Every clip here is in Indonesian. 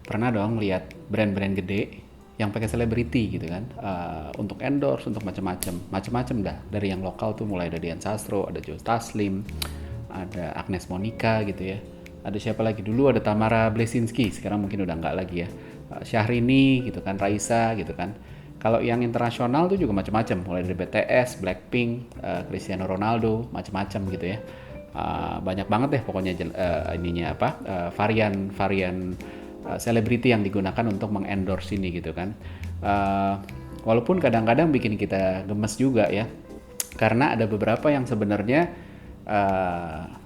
pernah dong lihat brand-brand gede yang pakai selebriti gitu kan, untuk endorse, untuk macam-macam dah. Dari yang lokal tuh mulai ada Dian Sastro, ada Joe Taslim, ada Agnes Monica gitu ya. Ada siapa lagi dulu, ada Tamara Blesinski, sekarang mungkin udah nggak lagi ya. Syahrini gitu kan, Raisa gitu kan. Kalau yang internasional tuh juga macam-macam, mulai dari BTS, Blackpink, Cristiano Ronaldo, macam-macam gitu ya. Banyak banget deh pokoknya ininya apa, varian-varian selebriti yang digunakan untuk mengendorse ini gitu kan. Uh, Walaupun kadang-kadang bikin kita gemes juga ya, karena ada beberapa yang sebenarnya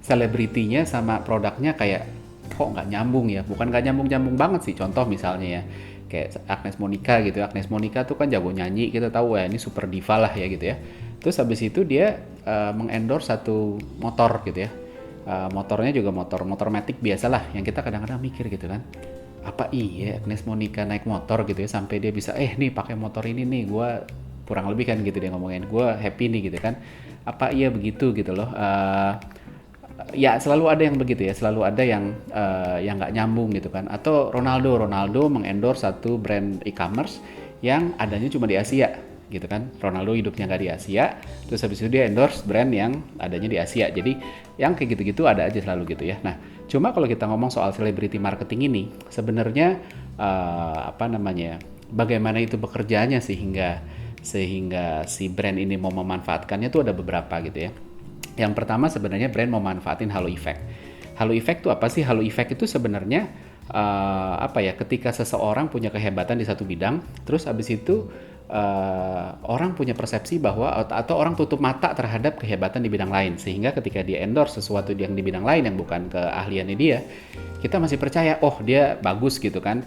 selebritinya sama produknya kayak kok nggak nyambung ya, bukan nggak nyambung banget sih. Contoh misalnya ya, kayak Agnes Monica gitu. Agnes Monica tuh kan jago nyanyi, kita tahu ya ini super diva lah ya gitu ya. Terus habis itu dia mengendorse satu motor gitu ya. Motornya juga motor matic biasa lah, yang kita kadang-kadang mikir gitu kan, apa iya Agnes Monica naik motor gitu ya sampai dia bisa nih pakai motor ini nih, gue kurang lebih kan gitu dia ngomongin, gue happy nih gitu kan, apa iya begitu gitu loh. Ya selalu ada yang begitu ya, selalu ada yang nggak nyambung gitu kan. Atau Ronaldo mengendorse satu brand e-commerce yang adanya cuma di Asia gitu kan. Ronaldo hidupnya nggak di Asia, terus habis itu dia endorse brand yang adanya di Asia. Jadi yang kayak gitu-gitu ada aja selalu gitu ya. Nah, cuma kalau kita ngomong soal celebrity marketing ini, sebenarnya apa namanya, bagaimana itu bekerjanya sehingga si brand ini mau memanfaatkannya tuh ada beberapa gitu ya. Yang pertama sebenarnya brand mau manfaatin halo effect. Halo effect itu apa sih? Halo effect itu sebenarnya apa ya? Ketika seseorang punya kehebatan di satu bidang, terus abis itu orang punya persepsi bahwa, atau orang tutup mata terhadap kehebatan di bidang lain, sehingga ketika dia endorse sesuatu yang di bidang lain yang bukan keahliannya dia, kita masih percaya oh dia bagus gitu kan.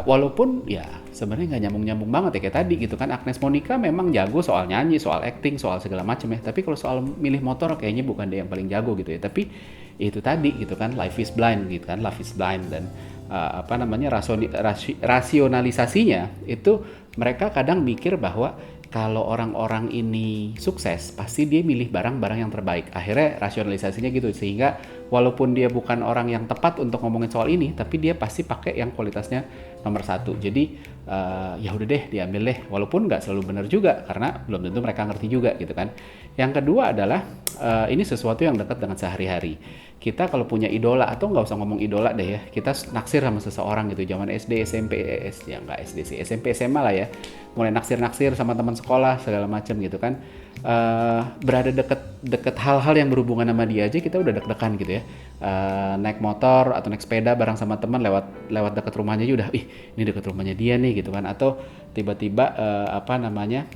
Walaupun ya sebenarnya nggak nyambung banget ya, kayak tadi gitu kan. Agnes Monica memang jago soal nyanyi, soal acting, soal segala macam ya, tapi kalau soal milih motor kayaknya bukan dia yang paling jago gitu ya. Tapi itu tadi gitu kan, life is blind gitu kan, love is blind. Dan apa namanya, rasionalisasinya itu, mereka kadang mikir bahwa kalau orang-orang ini sukses pasti dia milih barang-barang yang terbaik. Akhirnya rasionalisasinya gitu, sehingga walaupun dia bukan orang yang tepat untuk ngomongin soal ini, tapi dia pasti pakai yang kualitasnya nomor satu. Jadi ya udah deh diambil deh, walaupun nggak selalu benar juga karena belum tentu mereka ngerti juga gitu kan. Yang kedua adalah ini sesuatu yang dekat dengan sehari-hari. Kita kalau punya idola, atau nggak usah ngomong idola deh ya, kita naksir sama seseorang gitu, zaman SD, SMP, ya nggak SD sih, SMP, SMA lah ya, mulai naksir sama teman sekolah segala macam gitu kan. Berada deket hal-hal yang berhubungan sama dia aja kita udah deg-degan gitu ya. Naik motor atau naik sepeda bareng sama teman, lewat deket rumahnya aja udah, ini deket rumahnya dia nih gitu kan. Atau tiba-tiba apa namanya,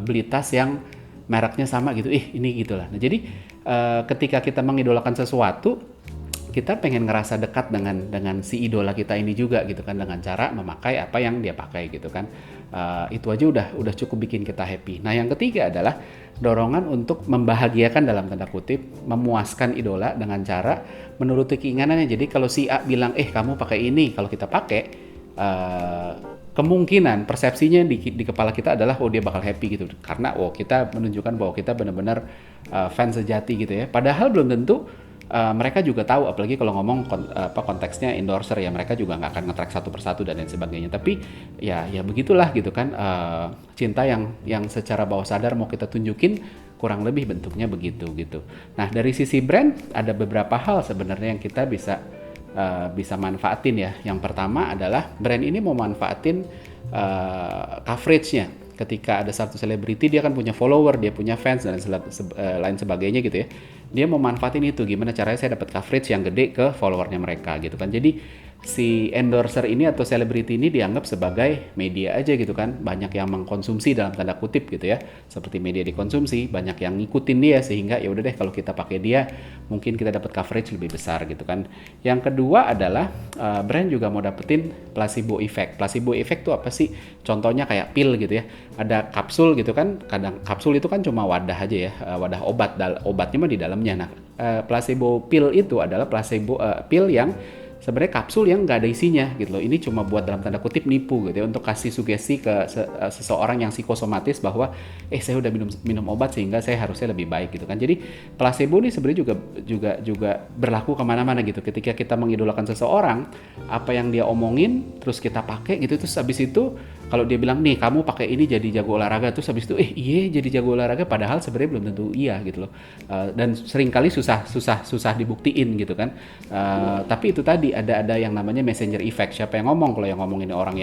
beli tas yang mereknya sama gitu, ini gitulah. Nah jadi ketika kita mengidolakan sesuatu, kita pengen ngerasa dekat dengan si idola kita ini juga gitu kan, dengan cara memakai apa yang dia pakai gitu kan. Itu aja udah cukup bikin kita happy. Nah yang ketiga adalah dorongan untuk membahagiakan dalam tanda kutip, memuaskan idola dengan cara menuruti keinginannya. Jadi kalau si A bilang kamu pakai ini, kalau kita pakai, kemungkinan persepsinya di kepala kita adalah dia bakal happy gitu, karena kita menunjukkan bahwa kita benar-benar fans sejati gitu ya. Padahal belum tentu mereka juga tahu, apalagi kalau ngomong konteksnya endorser ya, mereka juga nggak akan nge-track satu persatu dan lain sebagainya. Tapi ya begitulah gitu kan, cinta yang secara bawah sadar mau kita tunjukin, kurang lebih bentuknya begitu gitu. Nah dari sisi brand ada beberapa hal sebenarnya yang kita bisa manfaatin ya. Yang pertama adalah brand ini mau manfaatin coveragenya. Ketika ada satu selebriti, dia kan punya follower, dia punya fans dan lain sebagainya gitu ya. Dia mau manfaatin itu, gimana caranya saya dapat coverage yang gede ke followernya mereka gitu kan. Jadi si endorser ini atau selebriti ini dianggap sebagai media aja gitu kan. Banyak yang mengkonsumsi dalam tanda kutip gitu ya, seperti media dikonsumsi, banyak yang ngikutin dia, sehingga ya udah deh kalau kita pakai dia mungkin kita dapat coverage lebih besar gitu kan. Yang kedua adalah brand juga mau dapetin placebo effect. Placebo effect tuh apa sih? Contohnya kayak pil gitu ya, ada kapsul gitu kan. Kadang kapsul itu kan cuma wadah aja ya, wadah obatnya mah di dalamnya. Nah placebo pill itu adalah placebo pil yang sebenarnya kapsul yang nggak ada isinya gitu loh. Ini cuma buat dalam tanda kutip nipu gitu ya, untuk kasih sugesti ke seseorang yang psikosomatis bahwa saya udah minum obat sehingga saya harusnya lebih baik gitu kan. Jadi placebo ini sebenarnya juga berlaku kemana-mana gitu. Ketika kita mengidolakan seseorang, apa yang dia omongin terus kita pakai gitu, terus habis itu kalau dia bilang nih kamu pakai ini jadi jago olahraga, terus habis itu iya jadi jago olahraga, padahal sebenarnya belum tentu iya gitu loh. Dan seringkali susah dibuktiin gitu kan. Tapi itu tadi ada yang namanya messenger effect. Siapa yang ngomong? Kalau yang ngomong ini orang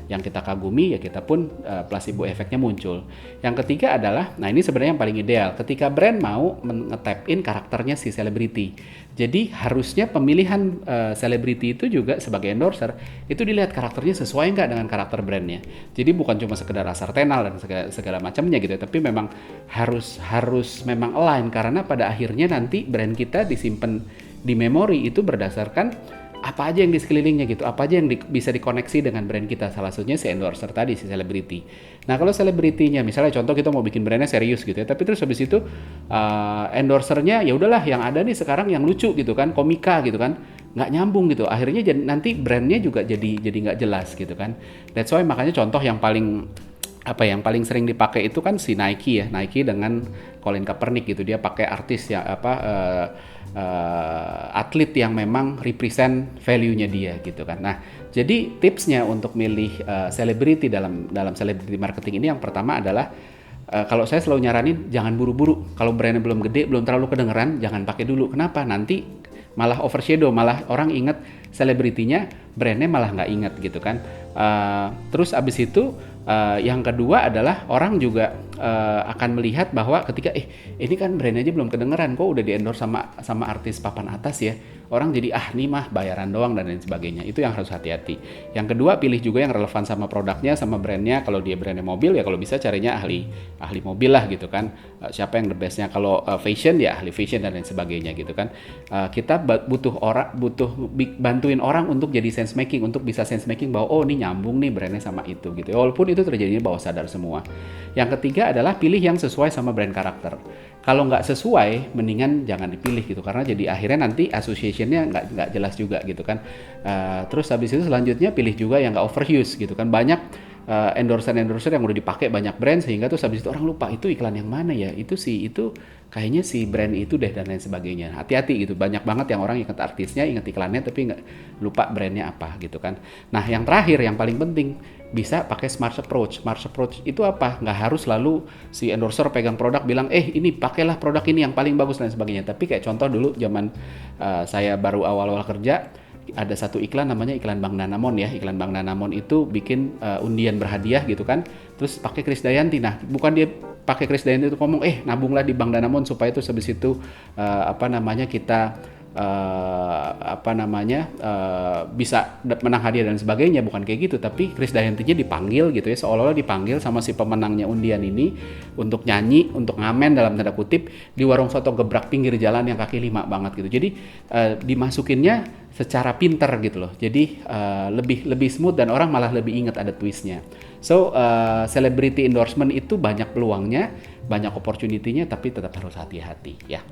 yang kita kagumi, ya kita pun placebo efeknya muncul. Yang ketiga adalah, nah ini sebenarnya yang paling ideal, ketika brand mau nge-tap in karakternya si selebriti. Jadi harusnya pemilihan selebriti itu juga sebagai endorser itu dilihat karakternya sesuai nggak dengan karakter brandnya. Jadi bukan cuma sekedar asal tenal dan segala macamnya gitu, tapi memang harus memang align, karena pada akhirnya nanti brand kita disimpan di memori itu berdasarkan apa aja yang di sekelilingnya gitu, apa aja yang bisa dikoneksi dengan brand kita. Salah satunya si endorser tadi, si selebriti. Nah kalau selebritinya misalnya contoh kita mau bikin brandnya serius gitu ya, tapi terus habis itu endorsernya ya udahlah yang ada nih sekarang yang lucu gitu kan, komika gitu kan, nggak nyambung gitu. Akhirnya nanti brandnya juga jadi nggak jelas gitu kan. That's why makanya contoh yang paling sering dipakai itu kan si Nike ya, Nike dengan Colin Kaepernick gitu. Dia pakai artis ya atlet yang memang represent value-nya dia gitu kan. Nah, jadi tipsnya untuk milih selebriti dalam celebrity marketing ini, yang pertama adalah kalau saya selalu nyaranin jangan buru-buru. Kalau brandnya belum gede, belum terlalu kedengeran, jangan pakai dulu. Kenapa? Nanti malah overshadow, malah orang inget selebritinya, brandnya malah nggak inget gitu kan. Terus abis itu yang kedua adalah orang juga akan melihat bahwa ketika ini kan brandnya aja belum kedengeran, kok udah di-endorse sama artis papan atas ya, orang jadi nih mah bayaran doang dan lain sebagainya. Itu yang harus hati-hati. Yang kedua, pilih juga yang relevan sama produknya, sama brandnya. Kalau dia brandnya mobil ya kalau bisa carinya ahli mobil lah gitu kan. Siapa yang the bestnya. Kalau fashion ya ahli fashion dan lain sebagainya gitu kan. Kita butuh bantuin orang untuk jadi sense making, untuk bisa sense making bahwa ini nyambung nih brandnya sama itu gitu. Walaupun itu terjadinya bawah sadar semua. Yang ketiga adalah pilih yang sesuai sama brand karakter. Kalau nggak sesuai, mendingan jangan dipilih gitu, karena jadi akhirnya nanti association-nya nggak jelas juga gitu kan. Terus habis itu selanjutnya pilih juga yang nggak overuse gitu kan. Banyak endorser yang udah dipakai banyak brand, sehingga tuh habis itu orang lupa itu iklan yang mana ya, itu kayaknya si brand itu deh dan lain sebagainya. Hati-hati gitu, banyak banget yang orang inget artisnya, inget iklannya, tapi nggak lupa brandnya apa gitu kan. Nah yang terakhir yang paling penting, bisa pakai smart approach. Smart approach itu apa? Nggak harus lalu si endorser pegang produk bilang ini pakailah produk ini yang paling bagus dan sebagainya. Tapi kayak contoh dulu zaman saya baru awal-awal kerja, ada satu iklan namanya iklan Bank Danamon ya. Iklan Bank Danamon itu bikin undian berhadiah gitu kan. Terus pakai Krisdayanti. Nah, bukan dia pakai Krisdayanti itu ngomong nabunglah di Bank Danamon supaya itu habis itu kita bisa menang hadiah dan sebagainya. Bukan kayak gitu, tapi Krisdayantinya dipanggil gitu ya, seolah-olah dipanggil sama si pemenangnya undian ini untuk nyanyi, untuk ngamen dalam tanda kutip di warung soto gebrak pinggir jalan yang kaki lima banget gitu. Jadi dimasukinnya secara pinter gitu loh. Jadi lebih smooth dan orang malah lebih ingat ada twistnya. So celebrity endorsement itu banyak peluangnya, banyak opportunity-nya, tapi tetap harus hati-hati ya.